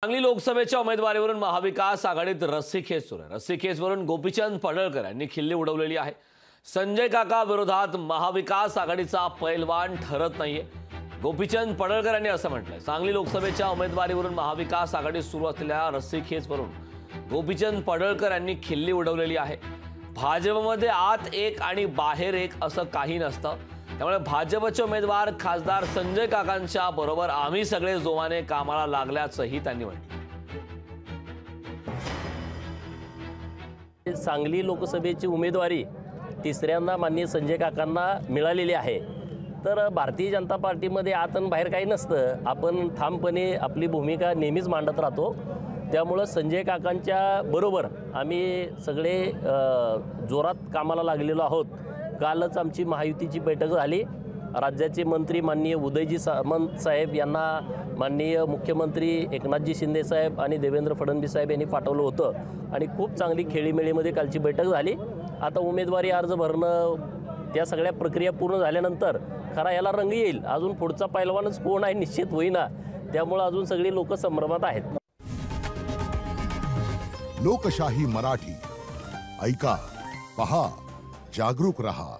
सांगली लोकसभेच्या उमेदवारीवरून महाविकास आघाडीत रस्सीखेच सुरू आहे। रस्सीखेचवरून गोपीचंद पडळकर यांनी खिल्ली उडवलेली आहे। संजय काका विरोधात महाविकास आघाडीचा पैलवान ठरत नाहीये। गोपीचंद पडळकर यांनी असं म्हटलंय। सांगली लोकसभेच्या उमेदवारीवरून महाविकास आघाडीत सुरू असलेल्या रस्सीखेचवरून गोपीचंद पडळकर यांनी खिल्ली उडवलेली आहे। भाजपमध्ये आत एक आणि बाहेर एक असं काही नसतं, त्यामुळे भाजपचे उमेदवार खासदार संजय काकांच्या बरोबर आम्ही सगळे जोमाने कामाला लागल्याचंही त्यांनी म्हटलं। सांगली लोकसभेची उमेदवारी तिसऱ्यांदा माननीय संजय काकांना मिळालेली आहे। तर भारतीय जनता पार्टीमध्ये आत आणि बाहेर काही नसतं, आपण ठामपणे आपली भूमिका नेहमीच मांडत राहतो। त्यामुळे संजय काकांच्या बरोबर आम्ही सगळे जोरात कामाला लागलेलो आहोत। कालच आमची महायुतीची बैठक झाली। राज्याचे मंत्री माननीय उदयजी सामंत साहेब यांना माननीय मुख्यमंत्री एकनाथजी शिंदे साहेब आणि देवेंद्र फडणवीस साहेब यांनी पाठवलं होतं आणि खूप चांगली खेळीमेळीमध्ये कालची बैठक झाली। आता उमेदवारी अर्ज भरणं त्या सगळ्या प्रक्रिया पूर्ण झाल्यानंतर खरा याला रंग येईल। अजून पुढचा पैलवानच कोण आहे निश्चित होईना, त्यामुळे अजून सगळी लोक संभ्रमात आहेत। लोकशाही मराठी ऐका, पहा, जागरूक रहा।